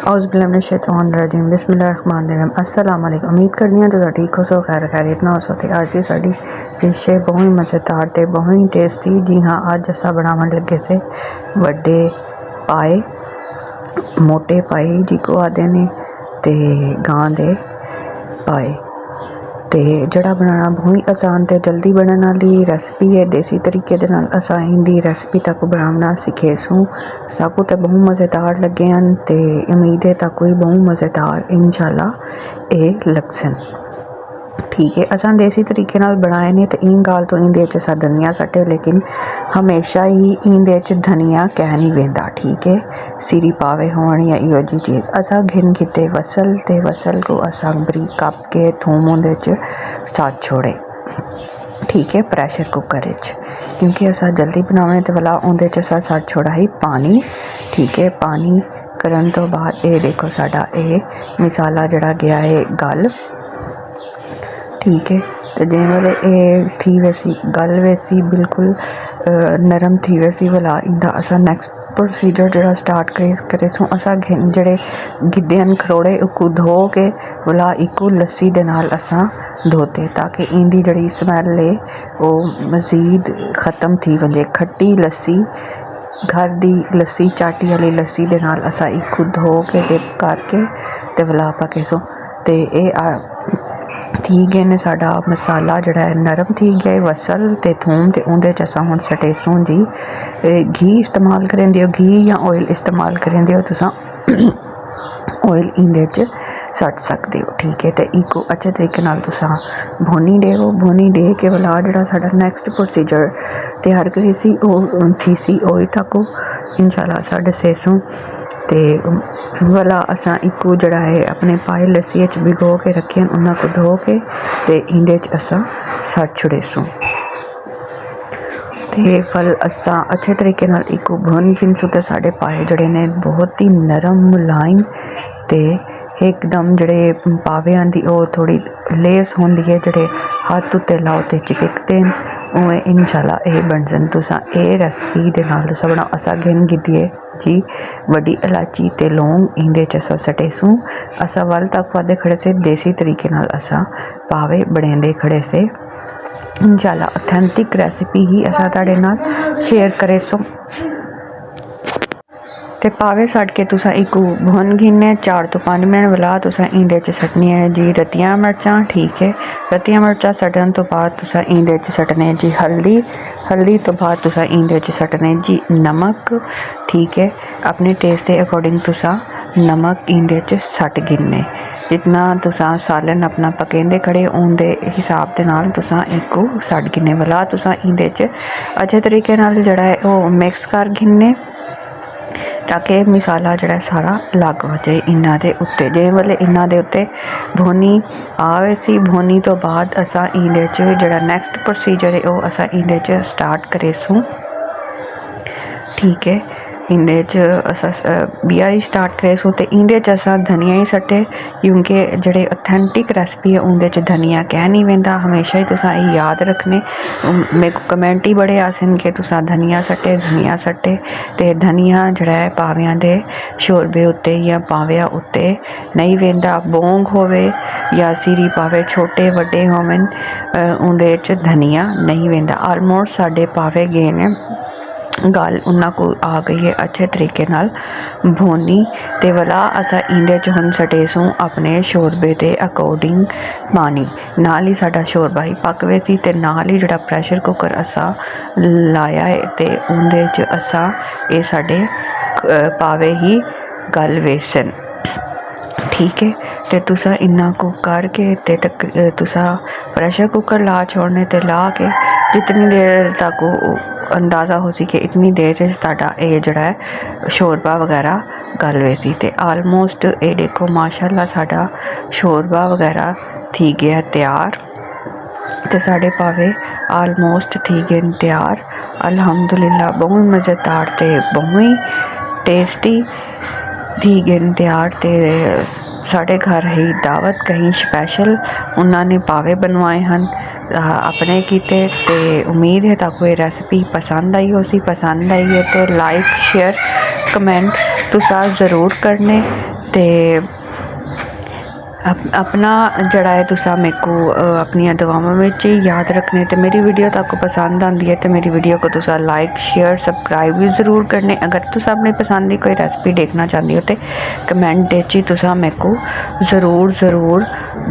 औज़ुबिल्लाहिमिनश्शैतानिर्रजीम बिस्मिल्लाहिर्रहमानिर्रहीम। अस्सलाम वालेकुम। उम्मीद करनी है तुसीं ठीक हो सो खैर खैरियत ना हो सो। ते अज की साडी डिश है बहुत ही मज़ेदार ते बहुत ही टेस्टी। जी हाँ, अज असां बनावन लगे से वड्डे पाए, मोटे पाए जिको आखदे ने, ते गां दे पाए। ते जड़ा बनाना बहुत ही आसान ते जल्दी बनने वाली रेसिपी है। देसी तरीके दे नाल असां इंदी रेसिपी तक बनाना सिखेसूँ। साकू तो बहुत मज़ेदार लगे हैं ते उम्मीद है तक भी बहुत मज़ेदार इंशाल्लाह ये लगसन। ठीक है, असां देसी तरीके नाल बनाए ने तो इन गाल तो इंदे च असां धनिया सट्टे, लेकिन हमेशा ही इंदे च धनिया कह नहीं वेंदा। ठीक है, सिरी पावे होण या इहो जी चीज़ असां घिन खिते वसल ते वसल को असां बरीक कप के थूम उंदे च साथ छोड़े। ठीक है, प्रेशर कुकर क्योंकि असां जल्दी बनावे तो वाला उंदे च असां साथ छोड़ा ही पानी। ठीक है, पानी करन तो बाद ये देखो साडा ये मसाला जड़ा गया है गल। ठीक है, तो जे वाले ये थी वैसी गल वैसी बिल्कुल नरम थी वैसी वाला इंदा असा नेक्स्ट प्रोसीजर जड़ा स्टार्ट करे सो असा जड़े गिद्दे हैं खरोड़े उको धो के वाला इको लस्सी दे नाल असा धोते, ताकि इंदी जड़ी स्मैल है वो मज़ीद ख़त्म थी वजे। खट्टी लस्सी घर दी लस्सी चाटी वाली लस्सी दे नाल असा इको धो के डिप करके ते वाला आपां केसो ते थी गए ने साडा मसाला जड़ा है नरम थी गया है वसल ते थूम ते उंदे च असां हुण सटेसूं जी घी इस्तेमाल करें दियो, घी या ऑयल इस्तेमाल करें दियो तुसां ऑयल इंदे च सट सकते हो। ठीक है, तो इको अच्छे तरीके नाल तुसां भुनी देवो। भुनी दे के वाला जड़ा साडा नेक्स्ट प्रोसीजर तैयार करी सी ओ थी सी ओही तक इंशाल्लाह असां दसेसूं। ते वाला असां इको जड़ा है अपने पाए लस्सी च भिगो के रखे उन्हां को धो के ते इंदे च असां सट छुड़ेसूं। ते फल असां अच्छे तरीके नाल इको भुन खिनसू ते साडे पाए जड़े ने बहुत ही नरम मुलायम ते एकदम जड़े पावे आंदी ओ थोड़ी लेस होंदी है, जड़े हाथ उत्ते लाओ ते चिपकते उवें इंशाल्लाह ये बन सन। तुसां ये रेसिपी दे नाल तुसां बनाओ। असां गिन गिद्दिए जी वड्डी इलायची ते लौंग इंदे च असां सटेसूं। असां वल तक वादे खड़े से देसी तरीके नाल असां पावे बनेंदे खड़े से इंशाल्लाह ऑथेंटिक रेसिपी ही असां तुहाडे नाल शेयर करेसूं। ते पावे सट के तुसां इको भुन घिने 4 तो 5 मिनट वाला तुसां इंदे च सटनी है जी रतियां मिर्चां। ठीक है, रतियां मिर्चां सटन तो बाद तुसां इंदे च सटने जी हल्दी। हल्दी तो बाद तुसां इंदे च सटने जी नमक। ठीक है, अपने टेस्ट के अकॉर्डिंग तुसां नमक इंदे च सट गिनने, जितना तुसां सालन अपना पकेंदे खड़े उनके हिसाब के नाल तुसां इको सट गिने वाला तुसां इंदे च अच्छे तरीके नाल जड़ा है वो मिक्स कर गिनने, ताकि मसाला जड़ा सारा लग वजे इन्हां दे उत्ते। जे वाले इन्हां दे उत्ते भुनी आवे सी भुनी तो बाद असां इंदे च जड़ा नेक्स्ट प्रोसीजर है वो असां इंदे च स्टार्ट करेसूं। ठीक है, इंदे च असां बिया ही स्टार्ट करेसूं ते इंदे च असां धनिया ही सट्टे, क्योंकि जड़े ऑथेंटिक रेसिपी है उंदे च धनिया कह नहीं वेंदा। हमेशा ही तुसां याद रखने। मेरे को कमेंट ही बड़े आसन कि तुसां धनिया सट्टे ते धनिया जड़ा है पावियां दे शोरबे उत्ते या पाविया उत्ते नहीं वेंदा। बोंग होवे या सिरी पावे छोटे वड्डे होवन उंदे च धनिया नहीं वेंदा। ऑलमोस्ट साडे पावे गए ने गल उन्हां को आ गई है अच्छे तरीके नाल भुनी ते वाला असां इंदे च हुण सटेसूं अपने शोरबे के अकॉर्डिंग पानी। नाल ही साडा शोरबा ही पक वे सी ते नाल ही जड़ा प्रेशर कुकर असां लाया है ते उंदे च असां ये साडे पावे ही गल वेसन। ठीक है, तो तुसां इन्ना को करके ते तक तुसां प्रेशर कुकर ला छोड़ने ते ला के जितनी देर तक अंदाज़ा हो सी कि इतनी देर ताड़ा ये जड़ा है शोरबा वगैरह गल वैसी। ते आलमोस्ट ये देखो माशाल्लाह साडा शोरबा वगैरह थी गया तैयार ते साडे पावे आलमोस्ट थी गए तैयार। अल्हम्दुलिल्लाह बहुत मज़ेदार ते बहुत टेस्टी थी गए तैयार। ते साढ़े घर ही दावत कहीं स्पैशल उन्होंने पावे बनवाए हैं अपने कीते। ते उम्मीद है ताको ये रेसिपी पसंद आई हो सी। पसंद आई है तो लाइक शेयर कमेंट तुसा ज़रूर करने ते अपना जड़ा है तुसा मेरे को अपनी दुआवां में याद रखने। तो मेरी वीडियो तक पसंद आती है तो मेरी वीडियो को तुसा लाइक शेयर सबसक्राइब भी ज़रूर करने। अगर तुसा अपनी पसंद की कोई रेसिपी देखना चाहते हो तो कमेंट च तुसा मेरे को ज़रूर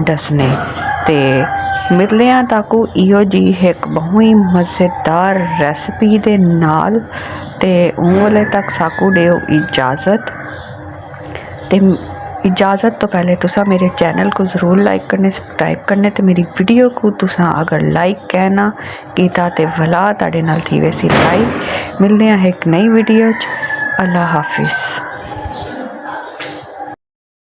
दसने। तो मिलते हैं ताकू इहो जी एक बहुत ही मज़ेदार रेसिपी दे नाल। ते उन वाले तक साकू दियो इजाज़त। ते इजाज़त तो पहले तुसा मेरे चैनल को ज़रूर लाइक करने सबसक्राइब करने। तो मेरी वीडियो को तुसा अगर लाइक कहना किया तो भला तुहाडे नाल थी वैसी लाइक। मिलते हैं एक नई वीडियो च। अल्लाह हाफिज़।